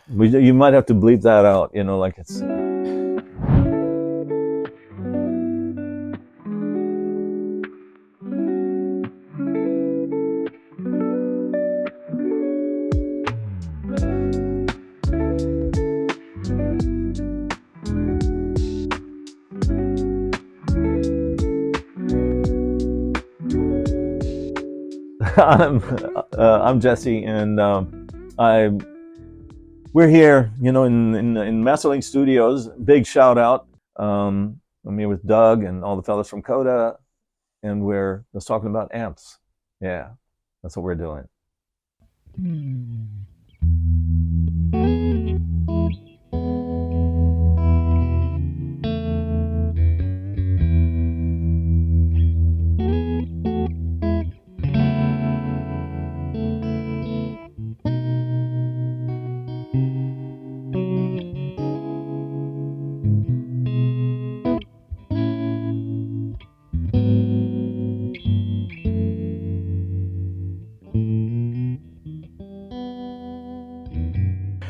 You might have to bleep that out, you know, like it's. I'm Jesse, and I we're here, you know, in Masterlink Studios. Big shout out. I'm here with Doug and all the fellas from Coda, and we're just talking about amps. Yeah, that's what we're doing.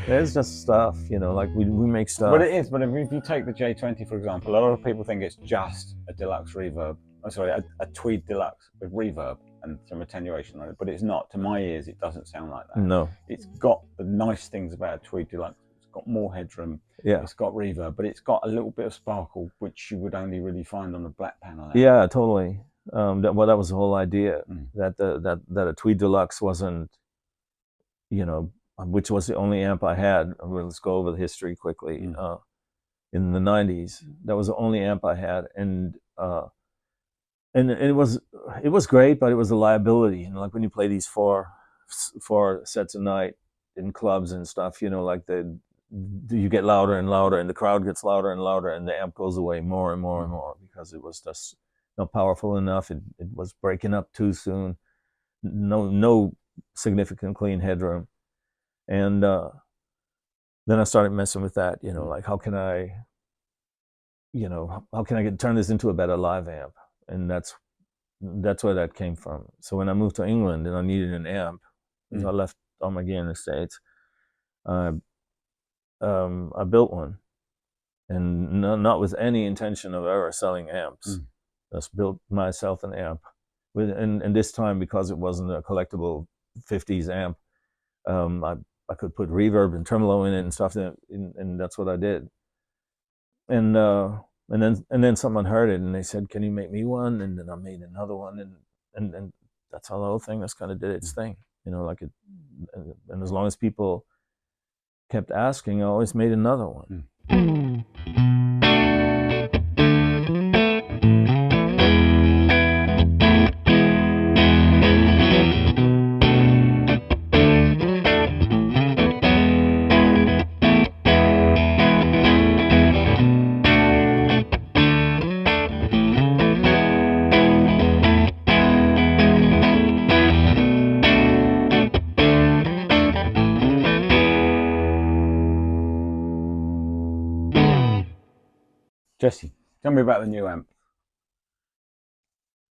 It's just stuff, you know, like we make stuff. But it is. But if you take the J20, for example, a lot of people think it's just a deluxe reverb. Oh, sorry, a Tweed Deluxe with reverb and some attenuation on it. But it's not. To my ears, it doesn't sound like that. No. It's got the nice things about a Tweed Deluxe. It's got more headroom. Yeah. It's got reverb, but it's got a little bit of sparkle, which you would only really find on the black panel. Yeah, totally. That was the whole idea. That that a Tweed Deluxe wasn't, you know, which was the only amp I had. Let's go over the history quickly. In the 90s, that was the only amp I had, and it was great, but it was a liability. You know, like when you play these four sets a night in clubs and stuff, you know, like you get louder and louder, and the crowd gets louder and louder, and the amp goes away more and more and more because it was just not powerful enough. It was breaking up too soon. No significant clean headroom. And then I started messing with that, you know, like how can I turn this into a better live amp? And that's where that came from. So when I moved to England and I needed an amp, because I left all my gear in the States, I built one, and not with any intention of ever selling amps. Just built myself an amp. And this time, because it wasn't a collectible 50s amp, I could put reverb and tremolo in it and stuff, and that's what I did. And then someone heard it and they said, "Can you make me one?" And then I made another one, and that's how the whole thing just kind of did its thing, you know, like it. And as long as people kept asking, I always made another one. Jesse, tell me about the new amp.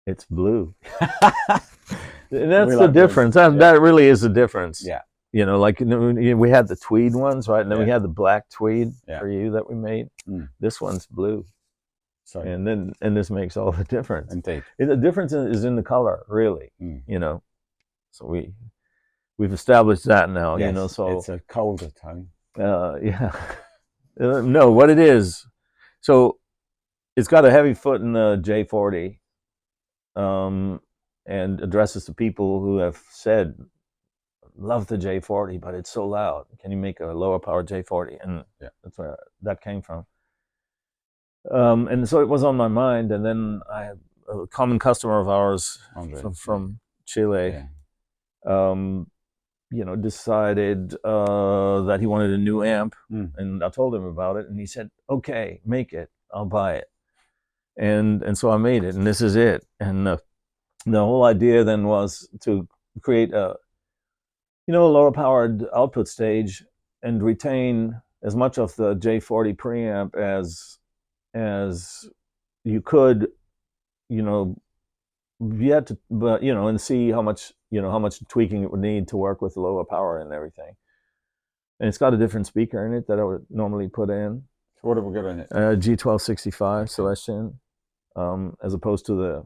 It's blue. That's the difference. That really is the difference. Yeah. You know, like we had the tweed ones, right? And then we had the black tweed for you that we made. This one's blue. Sorry. And this makes all the difference. Indeed. The difference is in the color, really. You know, so we've established that now. Yes, you know, so it's a colder tone. Yeah. No, what it is. So it's got a heavy foot in the J40, and addresses to people who have said, "Love the J40, but it's so loud. Can you make a lower power J40?" And that's where that came from. And so it was on my mind. And then I had a common customer of ours from Chile, you know, decided that he wanted a new amp, and I told him about it, and he said, "Okay, make it. I'll buy it." And so I made it, and this is it. And the whole idea then was to create a lower powered output stage and retain as much of the J40 preamp as you could, you know, yet to, but you know, and see how much tweaking it would need to work with lower power and everything. and it's got a different speaker in it that I would normally put in. So what have we got in it? G1265 Celestion, as opposed to the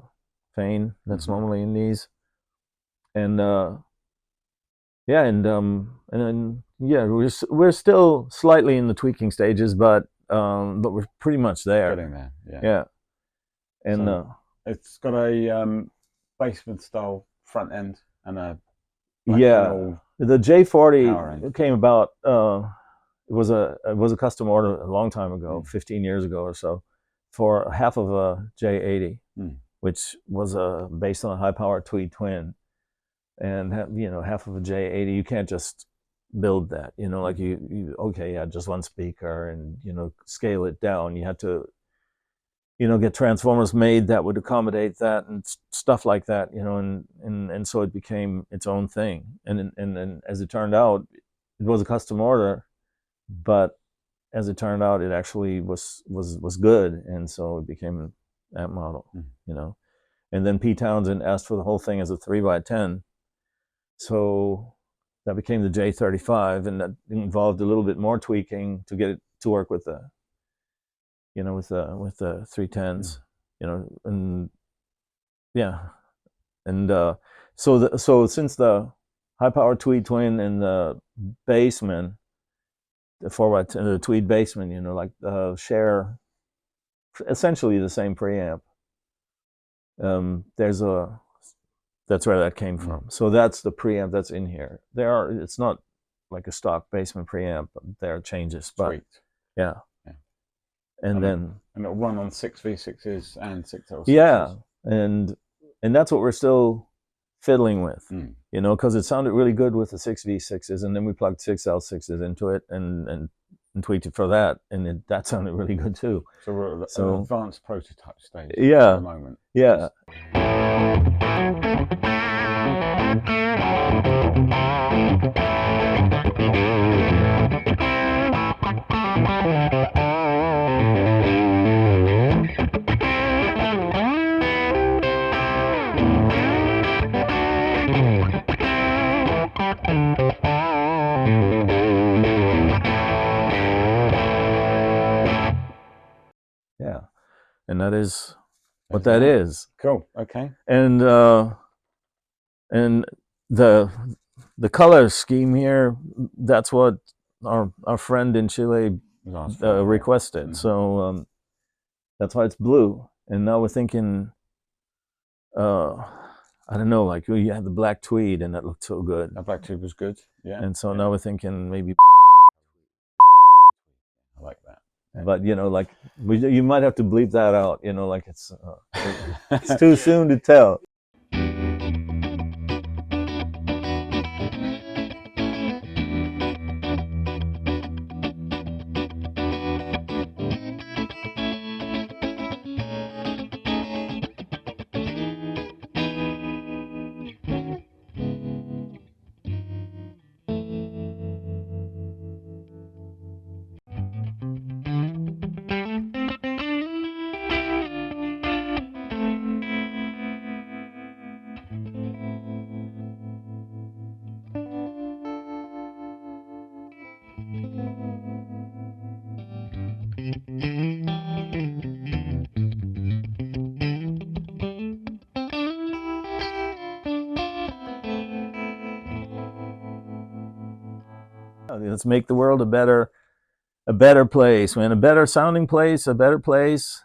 Fane that's normally in these. And we're still slightly in the tweaking stages, but we're pretty much there. Getting there, yeah. Yeah. And so it's got a basement style front end and a the J40 came about. It was a custom order a long time ago, 15 years ago or so, for half of a J80, which was based on a high power Tweed twin, and half of a J80. You can't just build that, like just one speaker and scale it down. You had to get transformers made that would accommodate that and stuff like that, and so it became its own thing. And as it turned out, it was a custom order, but as it turned out, it actually was good, and so it became that model, And then Pete Townsend asked for the whole thing as a 3x10, so that became the J35, and that involved a little bit more tweaking to get it to work with the with the 310s, and so since the high power Tweed twin and the Bassman, the 4x10, the Tweed Bassman, share essentially the same preamp. That's where that came from. So that's the preamp that's in here. It's not like a stock Bassman preamp, but there are changes. But Sweet. Yeah. And it'll run on 6V6s and 6L6s. Yeah, and that's what we're still fiddling with, because it sounded really good with the 6V6s, and then we plugged 6L6s into it and tweaked it for that, and that sounded really good too. So we're at an advanced prototype stage at the moment. Yeah. Yeah, and that is what that is. Cool. Okay. And the color scheme here, that's what our friend in Chile requested. So that's why it's blue. And now we're thinking, I don't know, like you had the black tweed, and that looked so good. The black tweed was good. Yeah. And so now we're thinking maybe. I like that. But you might have to bleep that out. Like it's too soon to tell. Let's make the world a better place, man. A better sounding place, a better place.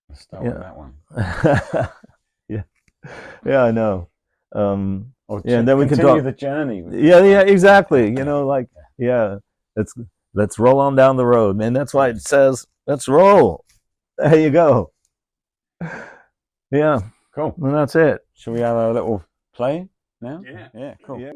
Let's start with that one. Yeah, I know. And then we can continue the journey. Yeah, exactly. Let's roll on down the road, man. That's why it says, let's roll. There you go. Yeah. Cool. And that's it. Shall we have a little play now? Yeah. Yeah, cool. Yeah.